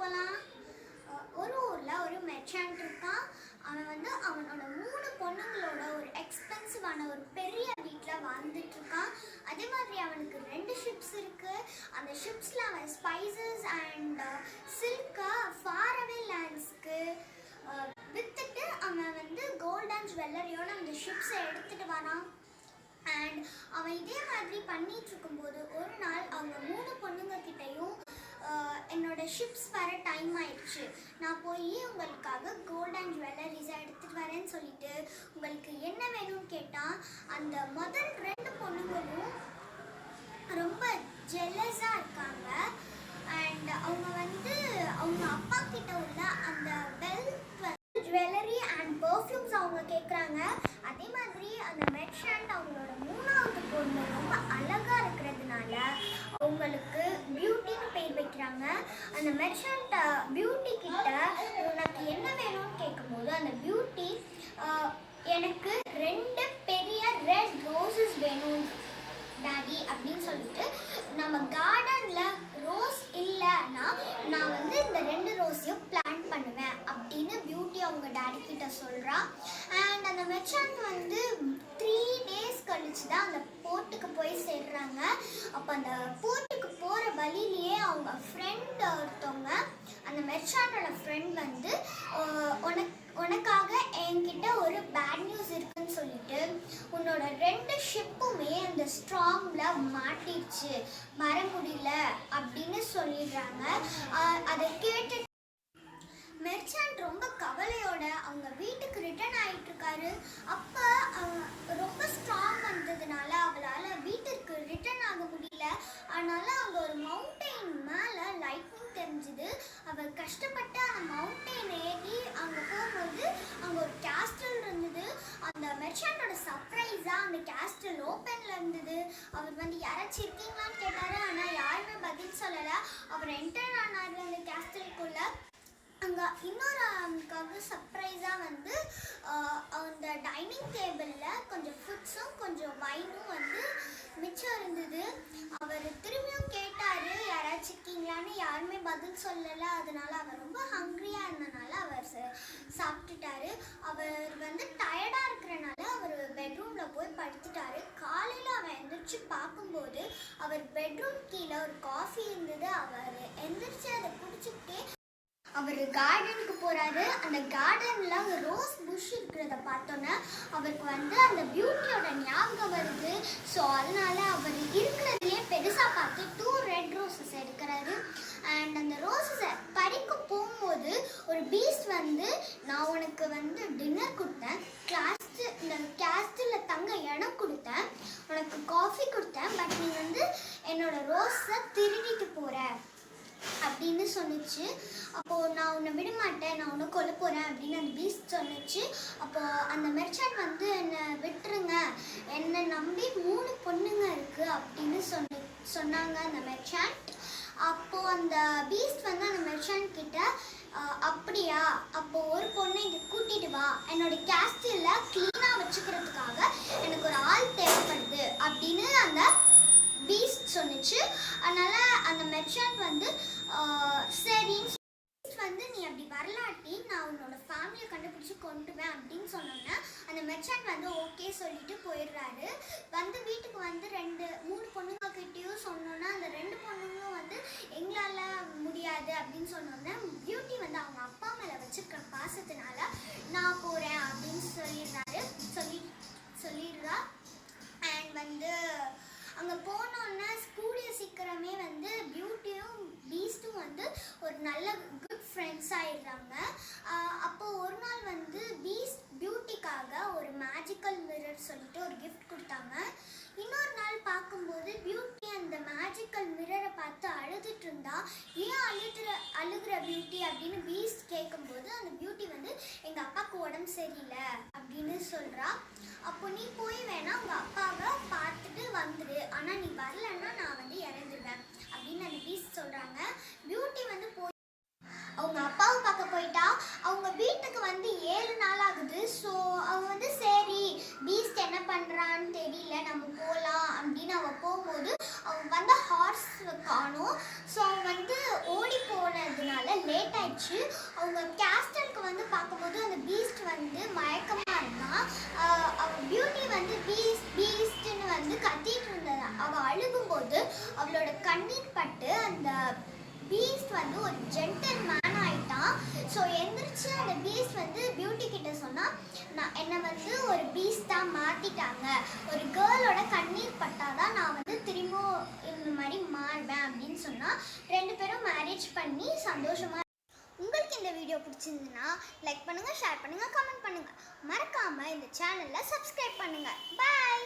போகலாம். ஒரு ஊரில் ஒரு மெர்ச்சன்ட் இருக்கான். அவன் வந்து அவனோட 3 பொண்ணுங்களோட ஒரு எக்ஸ்பென்சிவான ஒரு பெரிய வீட்டில் வாழ்ந்துட்டு இருக்கான். அதே மாதிரி அவனுக்கு 2 ஷிப்ஸ் இருக்கு. அந்த ஷிப்ஸில் அவன் ஸ்பைசஸ் அண்ட் சில்கை ஃபாரவே லேண்ட்ஸ்க்கு விற்றுட்டு அவன் வந்து கோல்ட் அண்ட் ஜுவல்லரியோட அந்த ஷிப்ஸை எடுத்துகிட்டு வரான். அண்ட் அவன் இதே மாதிரி பண்ணிட்டு இருக்கும்போது ஒரு நாள் அவங்க 3 பொண்ணுங்க கிட்டையும் என்னோட ஷிப்ஸ் வர டைம் ஆயிடுச்சு, நான் போய் உங்களுக்காக கோல்ட் அண்ட் ஜுவல்லரிஸை எடுத்துகிட்டு வரேன்னு சொல்லிட்டு உங்களுக்கு என்ன வேணும்னு கேட்டால் அந்த முதல் 2 பொண்ணுங்களும் ரொம்ப ஜெலஸாக இருக்காங்க. அண்ட் அவங்க வந்து அவங்க அப்பா கிட்ட உள்ள அந்த ஜுவல்லரி அண்ட் பர்ஃப்யூம்ஸ் அவங்க கேட்குறாங்க. அதே மாதிரி அந்த மெர்ச்சன்ட் அவங்களோட 3வது பொண்ணு ரொம்ப அழகாக இருக்கிறதுனால அவங்களுக்கு பியூட்டின்னு பேர் வைக்கிறாங்க. அந்த மெர்ச்சன்ட் பியூட்டி கிட்ட உனக்கு என்ன வேணும்னு கேட்கும்போது அந்த பியூட்டி எனக்கு 2 பெரிய ரெட் ரோசஸ் வேணும் டாடி அப்படின்னு சொல்லிட்டு, நம்ம கார்டனில் ரோஸ் இல்லைன்னா நான் வந்து இந்த 2 ரோஸையும் பிளான்ட் பண்ணுவேன் அப்படின்னு பியூட்டி அவங்க டாடி கிட்ட சொல்கிறா. அண்ட் அந்த மெர்ச்சன்ட் வந்து 3 days கழிச்சு தான் அந்த போர்ட்டுக்கு போய் சேர்றாங்க. அப்போ அந்த போர்ட்டுக்கு போகிற வழியிலேயே அவங்க ஃப்ரெண்ட் ஒருத்தவங்க, அந்த மெர்ச்சன்டோட ஃப்ரெண்ட் வந்து உனக்காக என்கிட்ட ஒரு பேட் நியூஸ் இருக்குன்னு சொல்லிட்டு உன்னோட 2 ஷிப்புமே அந்த ஸ்ட்ராங்கில் மாட்டிடுச்சு, வர முடியல அப்படின்னு சொல்லிடுறாங்க. அதை கேட்டு மெர்ச்சன்ட் ரொம்ப கவலையோட அவங்க வீட்டுக்கு ரிட்டர்ன் ஆகிட்டு இருக்காரு. அப்போ ரொம்ப ஸ்ட்ராங் வந்ததுனால அவளால் வீட்டுக்கு ரிட்டர்ன் ஆக முடியல. அதனால அங்கே ஒரு மவுண்டெயின் மேலே லைட்னிங் தெரிஞ்சுது. அவள் கஷ்டப்பட்டு அந்த மவுண்டெயின் ஏறி அங்கே போகும்போது அங்கே ஒரு கேஸ்டல் இருந்தது. அந்த மெர்ச்சன்டோட சர்ப்ரைஸாக அந்த கேஸ்டல் ஓப்பனில் இருந்தது. அவர் வந்து யாராச்சும் இருக்கீங்களான்னு கேட்டார். ஆனால் யாருமே பதில் சொல்லலை. அவர் என்டர் ஆனார் அந்த கேஸ்டலுக்குள்ளே. அங்கே இன்னொரு அவனுக்காக சர்ப்ரைஸாக வந்து அந்த டைனிங் டேபிளில் கொஞ்சம் ஃபுட்ஸும் கொஞ்சம் வைனும் வந்து மிச்சம் இருந்தது. அவர் திரும்பியும் கேட்டார் யாராச்சும் இருக்கீங்களான்னு, யாருமே பதில் சொல்லலை. அதனால அவர் ரொம்ப ஹங்க்ரியாக இருந்தனால அவர் சாப்பிட்டுட்டாரு. அவர் வந்து டயர்டாக இருக்கிறனால அவர் பெட்ரூமில் போய் படுத்துட்டாரு. காலையில் அவன் எந்திரிச்சு பார்க்கும்போது அவர் பெட்ரூம் கீழே ஒரு காஃபி இருந்தது. அவர் எந்திரிச்சு அதை குடிச்சுக்கிட்டே அவர் கார்டனுக்கு போகிறாரு. அந்த கார்டனில் ஒரு ரோஸ் புஷ் இருக்கிறத பார்த்தோன்னே அவருக்கு வந்து அந்த பியூட்டியோட ஞாபகம் வருது. ஸோ அதனால அவர் இருக்கிறதுலே பெருசாக பார்த்து 2 ரெட் ரோசஸ் எடுக்கிறாரு. அண்ட் அந்த ரோசஸை பறிக்க போகும்போது ஒரு பீஸ்ட் வந்து, நான் உனக்கு வந்து டின்னர் கொடுத்தேன், இந்த கேஸ்டில் தங்க இடம் கொடுத்தேன், உனக்கு காஃபி கொடுத்தேன், பட் நீ வந்து என்னோட ரோஸை திருடிட்டு போகிற அப்படின்னு சொன்னிச்சு. அப்போது நான் உன்னை விட மாட்டேன், நான் உன்னை கொல்ல போகிறேன் அப்படின்னு அந்த பீஸ்ட் சொன்னிச்சு. அப்போது அந்த மெர்ச்சன்ட் வந்து என்னை விட்டுருங்க, என்னை நம்பி 3 பொண்ணுங்க இருக்குது அப்படின்னு சொன்னாங்க அந்த மெர்ச்சன்ட். அப்போது அந்த பீஸ்ட் வந்து அந்த மெர்ச்சன்ட் கிட்ட, அப்படியா, அப்போது ஒரு பொண்ணை இங்கே கூட்டிகிட்டு வா, என்னோட கேஸ்டில் க்ளீனாக வச்சுக்கிறதுக்காக எனக்கு ஒரு ஆள் தேவைப்படுது அப்படின்னு அந்த பீஸ்ட் சொன்னிச்சு. அதனால் அந்த மெர்ச்சன்ட் வந்து சரின்னு வந்து, நீ அப்படி வரலாட்டி நான் உன்னோட ஃபேமிலியை கண்டுபிடிச்சி கொண்டுவேன் அப்படின்னு சொன்னோன்னே அந்த மெர்ச்சன்ட் வந்து ஓகே சொல்லிட்டு போயிடுறாரு. வந்து வீட்டுக்கு வந்து 3 பொண்ணுங்க கிட்டேயும் சொன்னோன்னா அந்த 2 பொண்ணுங்களும் வந்து எங்களால் முடியாது அப்படின்னு சொன்னோன்னே பியூட்டி வந்து அவங்க அப்பா மேலே வச்சுருக்க பாசத்தினால நான் போகிறேன் அப்படின்னு சொல்லிடுறா. அண்ட் வந்து அங்கே போனோன்னா கூடிய சீக்கிரமே வந்து பியூட்டியும் பீஸ்ட்டும் வந்து ஒரு நல்ல குட் ஃப்ரெண்ட்ஸ் ஆயிடுறாங்க. அப்போது ஒரு நாள் வந்து பீஸ்ட் பியூட்டிக்காக ஒரு மேஜிக்கல் மிரர் சொல்லிட்டு ஒரு கிஃப்ட் கொடுத்தாங்க. இன்னொரு நாள் பார்க்கும்போது பியூட்டி அந்த மேஜிக்கல் மிரரை பார்த்து அழுதுட்டு இருந்தா. ஏன் அழுகிற பியூட்டி அப்படின்னு பீஸ்ட் கேட்கும்போது அந்த பியூட்டி வந்து எங்கள் அப்பாவுக்கு உடம்பு சரியில்லை அப்படின்னு சொல்கிறா. அப்போ நீ போய் வேணா உங்கள் அப்பாவை பார்த்துட்டு வந்துடு, ஆனால் நீ வரலன்னா நான் வந்து இறந்துடுவேன் அப்படின்னு அந்த பீஸ்ட் சொல்கிறாங்க. பியூட்டி வந்து போய் அவங்க அப்பாவை பார்க்க போயிட்டா. அவங்க வீட்டுக்கு வந்து 7 நாள் ஆகுது. ஸோ அவன் வந்து சரி பீஸ்ட் என்ன பண்ணுறான்னு தெரியல, நம்ம போகலாம் அப்படின்னு அவன் போகும்போது அவன் வந்து ஹார்ஸ் காணும். ஸோ அவன் வந்து ஓடி போனதுனால லேட் ஆயிடுச்சு. அவங்க கேஸ்டலுக்கு வந்து பார்க்கும்போது அந்த பீஸ்ட் வந்து மயக்கமாக இருந்தான். அவள் பியூட்டி வந்து பீஸ்ட்னு வந்து கத்திட்டு இருந்தது. அவள் அழுகும்போது அவளோட கண்ணீர் பட்டு அந்த பீஸ்ட் வந்து ஒரு ஜென்டல் மேன் ஆயிட்டான். ஸோ எந்திரிச்சு அந்த பீஸ்ட் வந்து பியூட்டி கிட்ட சொன்னால், நான் என்னை வந்து ஒரு பீஸ்டாக மாற்றிட்டாங்க, ஒரு கேர்ளோட கண்ணீர் பட்டாதான் நான் வந்து திரும்ப இந்த மாதிரி மாறுவேன் அப்படின்னு சொன்னால் 2 பேரும் மேரேஜ் பண்ணி சந்தோஷமாக. உங்களுக்கு இந்த வீடியோ பிடிச்சிருந்துன்னா லைக் பண்ணுங்கள், ஷேர் பண்ணுங்கள், கமெண்ட் பண்ணுங்கள். மறக்காமல் இந்த சேனலில் சப்ஸ்கிரைப் பண்ணுங்கள். பாய்.